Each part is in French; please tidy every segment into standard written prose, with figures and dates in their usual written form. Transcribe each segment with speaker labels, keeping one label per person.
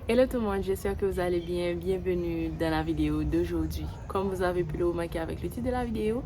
Speaker 1: Hello tout le monde, j'espère que vous allez bien. Bienvenue dans la vidéo d'aujourd'hui. Comme vous avez pu le remarquer avec le titre de la vidéo,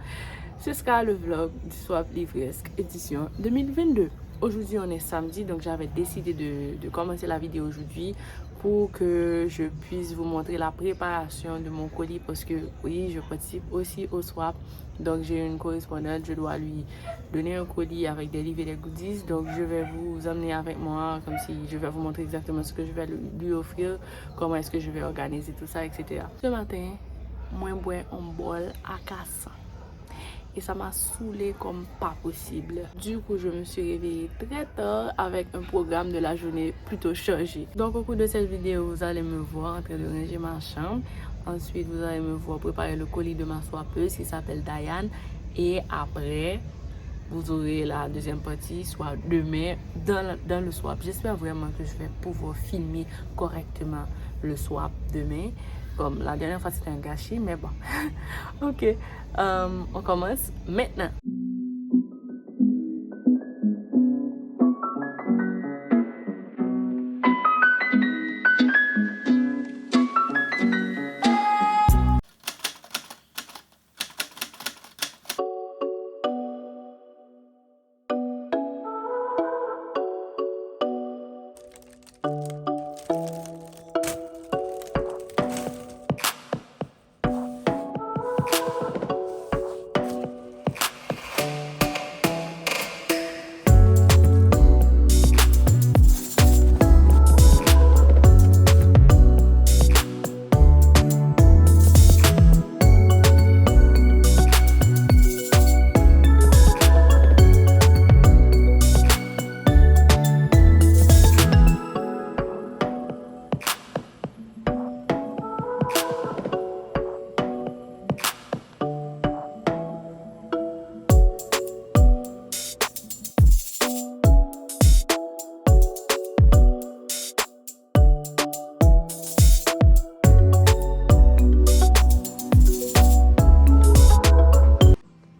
Speaker 1: ce sera le vlog du Swap Livresque édition 2022. Aujourd'hui on est samedi, donc j'avais décidé de commencer la vidéo aujourd'hui pour que je puisse vous montrer la préparation de mon colis parce que oui, je participe aussi au Swap. Donc j'ai une correspondante, je dois lui donner un colis avec des livres et des goodies. Donc je vais vous emmener avec moi, comme si je vais vous montrer exactement ce que je vais lui offrir, comment est-ce que je vais organiser tout ça, etc. Ce matin, moi je bois un bol à casse. Et ça m'a saoulé comme pas possible. Du coup, je me suis réveillée très tard avec un programme de la journée plutôt chargé. Donc au cours de cette vidéo, vous allez me voir en train de ranger ma chambre. Ensuite, vous allez me voir préparer le colis de ma swappeuse qui s'appelle Diane. Et après, vous aurez la deuxième partie, soit demain, dans le swap. J'espère vraiment que je vais pouvoir filmer correctement le swap demain. Comme la dernière fois, c'était un gâchis, mais bon. Ok, on commence maintenant.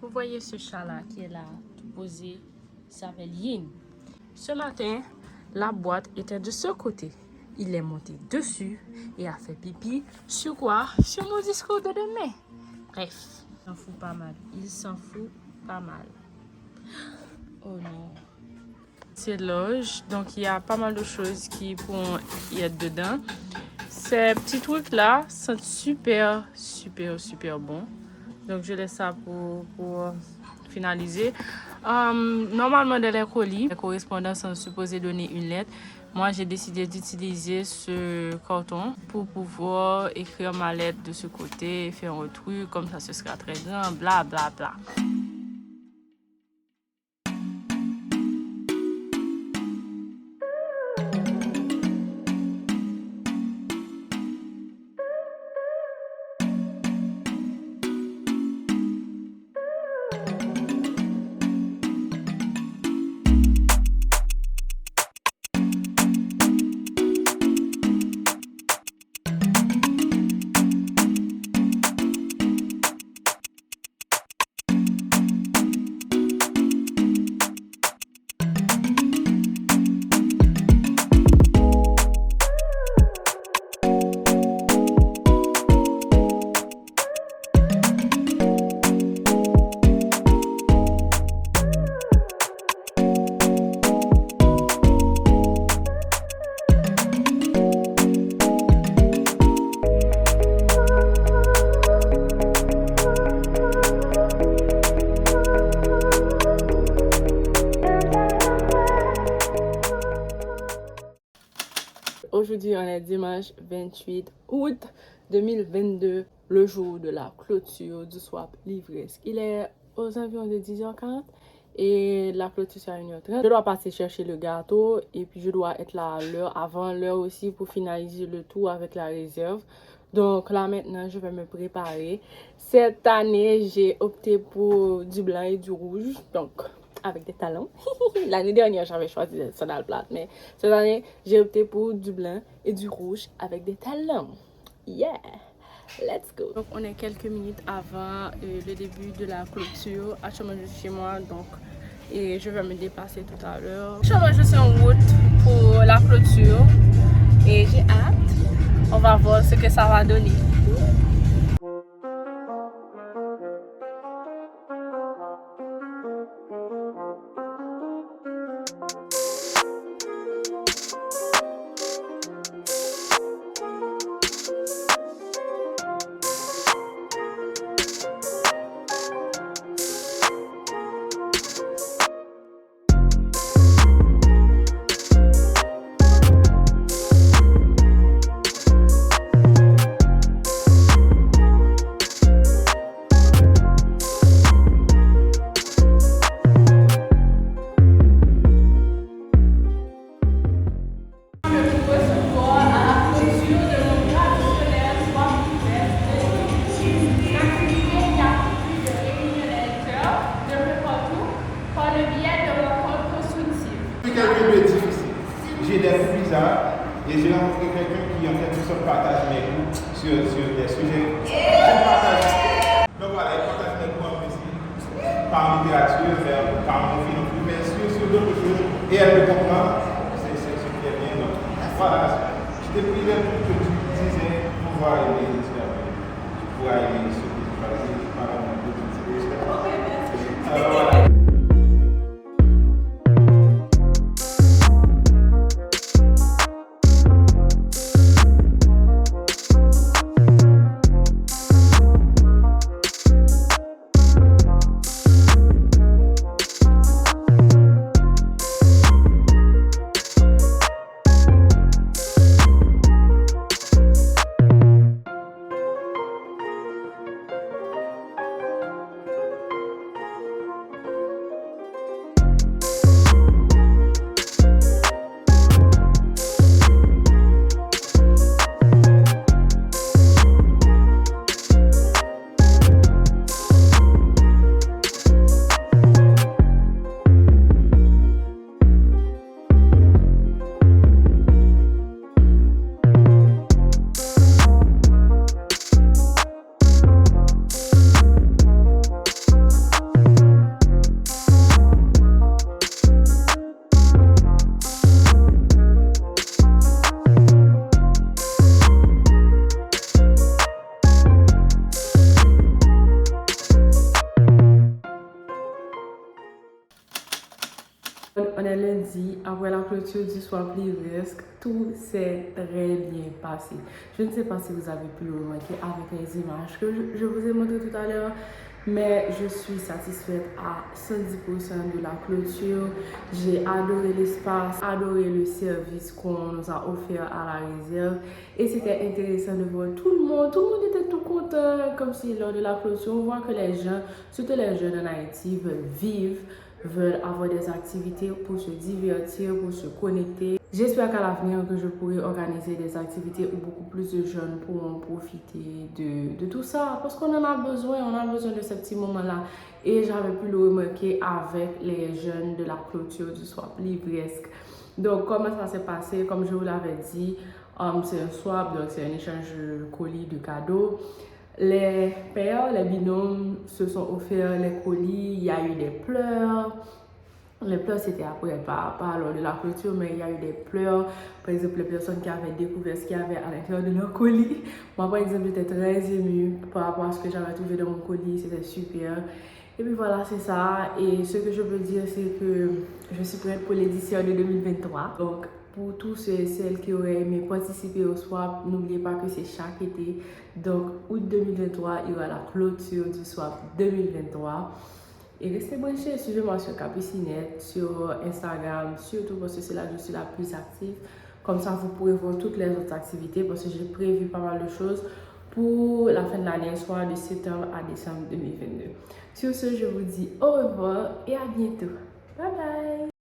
Speaker 1: Vous voyez ce chat-là qui est là, tout posé, il s'appelle Yin. Ce matin, la boîte était de ce côté. Il est monté dessus et a fait pipi sur quoi? Sur mon discours de demain. Bref, il s'en fout pas mal. Il s'en fout pas mal. Oh non. C'est loge, donc il y a pas mal de choses qui pourront y être dedans. Ces petits trucs-là sont super bon. Donc je laisse ça pour finaliser. Normalement dans les colis, les correspondants sont supposés donner une lettre. Moi j'ai décidé d'utiliser ce carton pour pouvoir écrire ma lettre de ce côté, faire un truc, comme ça ce sera très grand, bla bla bla. Aujourd'hui, on est dimanche 28 août 2022, le jour de la clôture du Swap Livresque. Il est aux environs de 10h40 et la clôture c'est à 1h30. Je dois passer chercher le gâteau et puis je dois être là avant l'heure aussi pour finaliser le tout avec la réserve. Donc là maintenant, je vais me préparer. Cette année, j'ai opté pour du blanc et du rouge. Donc avec des talons. L'année dernière, j'avais choisi des sandales plates, mais cette année, j'ai opté pour du blanc et du rouge avec des talons. Yeah! Let's go! Donc, on est quelques minutes avant le début de la clôture. Actuellement, je suis chez moi, donc et je vais me dépasser tout à l'heure. Actuellement, je suis en route pour la clôture et j'ai hâte. va voir ce que ça va donner.
Speaker 2: Quelqu'un de difficile. J'ai des coups bizarres et j'ai rencontré quelqu'un qui en quelque sorte partage mes goûts sur des sujets. Donc voilà, il partage mes goûts en musique, par littérature, par mon film, mais sur d'autres choses. Et elle me comprend, c'est ce qui est bien. Donc voilà, je t'ai pris le truc que tu disais, pouvoir aimer les différents. Tu pourras aimer ceux qui te parlent par un peu de tout. Alors voilà.
Speaker 1: On est lundi, après la clôture du soir livresque, tout s'est très bien passé. Je ne sais pas si vous avez pu le remarquer avec les images que je vous ai montrées tout à l'heure, mais je suis satisfaite à 110% de la clôture. J'ai adoré l'espace, adoré le service qu'on nous a offert à la réserve et c'était intéressant de voir tout le monde était tout content, comme si lors de la clôture, on voit que les gens, surtout les jeunes en Haïti, veulent avoir des activités pour se divertir, pour se connecter. J'espère qu'à l'avenir que je pourrai organiser des activités où beaucoup plus de jeunes pourront profiter de tout ça parce qu'on en a besoin, on a besoin de ces petits moments-là. Et j'avais pu le remarquer avec les jeunes de la clôture du swap livresque. Donc comment ça s'est passé? Comme je vous l'avais dit, c'est un swap, donc c'est un échange de colis, de cadeaux. Les pères, les binômes se sont offerts les colis, il y a eu des pleurs. Les pleurs, c'était après, pas lors de la clôture, mais il y a eu des pleurs. Par exemple, les personnes qui avaient découvert ce qu'il y avait à l'intérieur de leur colis. Moi, par exemple, j'étais très émue par rapport à ce que j'avais trouvé dans mon colis. C'était super. Et puis voilà, c'est ça. Et ce que je peux dire, c'est que je suis prête pour l'édition de 2023. Donc, pour tous ceux et celles qui auraient aimé participer au swap, n'oubliez pas que c'est chaque été. Donc, août 2023, il y aura la clôture du swap 2023. Et restez branchés, suivez-moi sur Capucinette, sur Instagram, surtout parce que c'est là que je suis la plus active. Comme ça, vous pourrez voir toutes les autres activités parce que j'ai prévu pas mal de choses pour la fin de l'année, soit de septembre à décembre 2022. Sur ce, je vous dis au revoir et à bientôt. Bye bye!